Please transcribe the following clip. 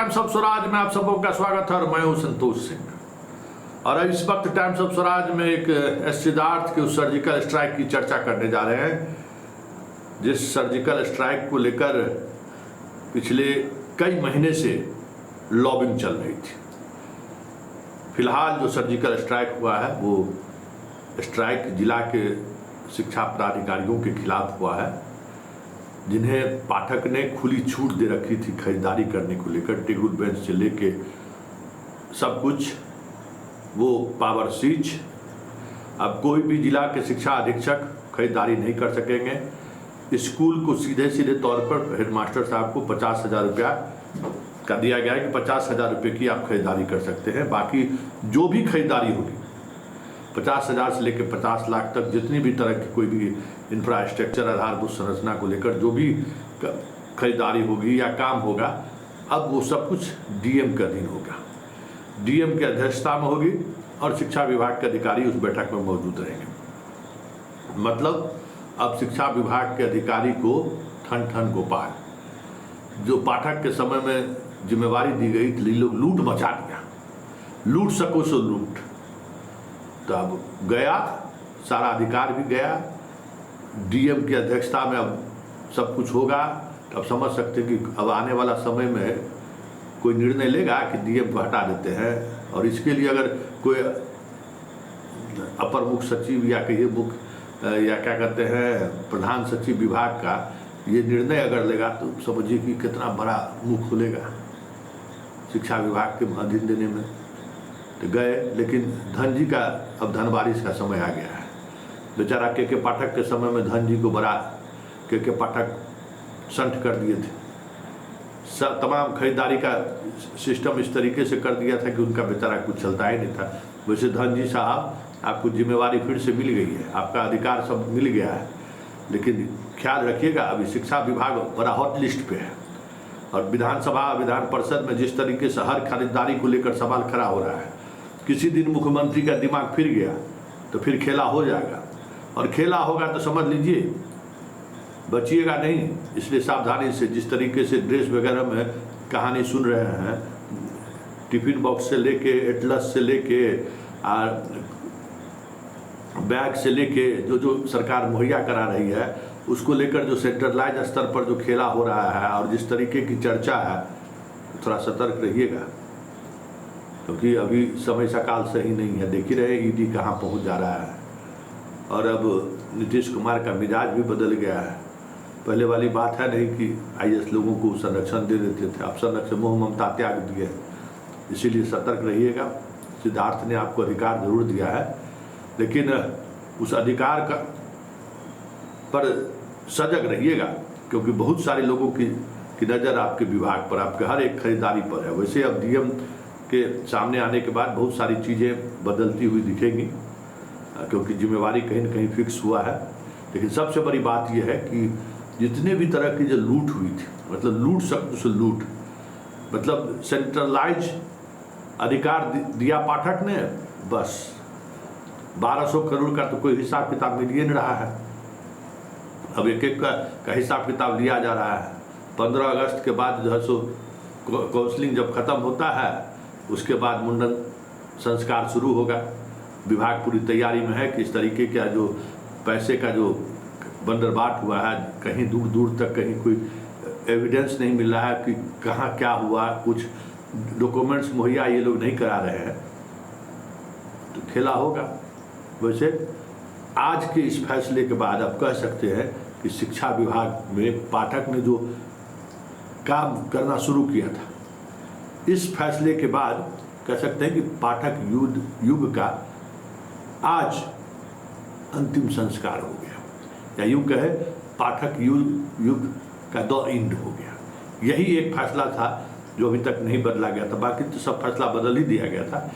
Times of Swaraj में आप सबों का स्वागत है और मैं हूं संतोष सिंह। और इस वक्त टाइम्स ऑफ स्वराज में एक सिद्धार्थ के उस सर्जिकल स्ट्राइक की चर्चा करने जा रहे हैं, जिस सर्जिकल स्ट्राइक को लेकर पिछले कई महीने से लॉबिंग चल रही थी। फिलहाल जो सर्जिकल स्ट्राइक हुआ है वो स्ट्राइक जिला के शिक्षा पदाधिकारियों के खिलाफ हुआ है, जिन्हें पाठक ने खुली छूट दे रखी थी खरीदारी करने को लेकर। टेबल बेंच से लेके सब कुछ वो पावर सीज। अब कोई भी जिला के शिक्षा अधीक्षक खरीदारी नहीं कर सकेंगे। स्कूल को सीधे सीधे तौर पर हेडमास्टर साहब को 50,000 रुपया का दिया गया है कि 50,000 रुपये की आप खरीदारी कर सकते हैं। बाकी जो भी खरीदारी होगी 50,000 से लेकर 50 लाख तक, जितनी भी तरह की कोई भी इंफ्रास्ट्रक्चर आधारभूत संरचना को लेकर जो भी खरीदारी होगी या काम होगा, अब वो सब कुछ डीएम का अधीन होगा। डीएम की अध्यक्षता में होगी और शिक्षा विभाग के अधिकारी उस बैठक में मौजूद रहेंगे। मतलब अब शिक्षा विभाग के अधिकारी को ठन ठन गोपाल, जो पाठक के समय में जिम्मेवारी दी गई थी, लोग लूट मचा दिया, लूट सको सो लूट। तो अब गया, सारा अधिकार भी गया, डीएम की अध्यक्षता में अब सब कुछ होगा। तो अब समझ सकते हैं कि अब आने वाला समय में कोई निर्णय लेगा कि डीएम को हटा देते हैं। और इसके लिए अगर कोई अपर मुख्य सचिव या कहिए मुख्य या क्या कहते हैं प्रधान सचिव विभाग का ये निर्णय अगर लेगा तो समझिए कि कितना बड़ा मुख खुलेगा शिक्षा विभाग के अधीन देने में। तो गए, लेकिन धन जी का अब धन बारिश का समय आ गया है। बेचारा के पाठक के समय में धन जी को बड़ा के पाठक संठ कर दिए थे। सब तमाम खरीदारी का सिस्टम इस तरीके से कर दिया था कि उनका बेचारा कुछ चलता ही नहीं था। वैसे धन जी साहब, आपको जिम्मेवारी फिर से मिल गई है, आपका अधिकार सब मिल गया है, लेकिन ख्याल रखिएगा अभी शिक्षा विभाग बड़ा हॉट लिस्ट पे है। और विधानसभा विधान परिषद में जिस तरीके से हर खरीदारी को लेकर सवाल खड़ा हो रहा है, किसी दिन मुख्यमंत्री का दिमाग फिर गया तो फिर खेला हो जाएगा। और खेला होगा तो समझ लीजिए बचिएगा नहीं। इसलिए सावधानी से, जिस तरीके से ड्रेस वगैरह में कहानी सुन रहे हैं, टिफिन बॉक्स से लेके एटलस से लेके बैग से लेके जो सरकार मुहैया करा रही है, उसको लेकर जो सेंट्रलाइज स्तर पर जो खेला हो रहा है और जिस तरीके की चर्चा है, थोड़ा सतर्क रहिएगा, क्योंकि अभी समय सकाल सही नहीं है। देख ही रहे ईडी कहाँ पहुँच जा रहा है। और अब नीतीश कुमार का मिजाज भी बदल गया है। पहले वाली बात है नहीं कि आईएएस लोगों को संरक्षण दे देते थे, अब संरक्षण मोह ममता त्याग दिए। इसीलिए सतर्क रहिएगा। सिद्धार्थ ने आपको अधिकार जरूर दिया है, लेकिन उस अधिकार का पर सजग रहिएगा, क्योंकि बहुत सारे लोगों की नज़र आपके विभाग पर, आपके हर एक खरीदारी पर है। वैसे अब डीएम के सामने आने के बाद बहुत सारी चीज़ें बदलती हुई दिखेंगी, क्योंकि जिम्मेवारी कहीं न कहीं फिक्स हुआ है। लेकिन सबसे बड़ी बात यह है कि जितने भी तरह की जो लूट हुई थी, मतलब लूट शब्द से लूट, मतलब सेंट्रलाइज अधिकार दिया पाठक ने, बस 1200 करोड़ का तो कोई हिसाब किताब मिल ही नहीं रहा है। अब एक एक का हिसाब किताब लिया जा रहा है। 15 अगस्त के बाद जो है सो काउंसलिंग जब खत्म होता है, उसके बाद मुंडन संस्कार शुरू होगा। विभाग पूरी तैयारी में है कि इस तरीके का जो पैसे का जो बंदरबाट हुआ है, कहीं दूर दूर तक कहीं कोई एविडेंस नहीं मिल रहा है कि कहाँ क्या हुआ, कुछ डॉक्यूमेंट्स मुहैया ये लोग नहीं करा रहे हैं, तो खेला होगा। वैसे आज के इस फैसले के बाद आप कह सकते हैं कि शिक्षा विभाग में पाठक ने जो काम करना शुरू किया था, इस फैसले के बाद कह सकते हैं कि पाठक युग का आज अंतिम संस्कार हो गया, या यूँ कहे पाठक युग का द एंड हो गया। यही एक फैसला था जो अभी तक नहीं बदला गया था। बाकी तो सब फैसला बदल ही दिया गया था।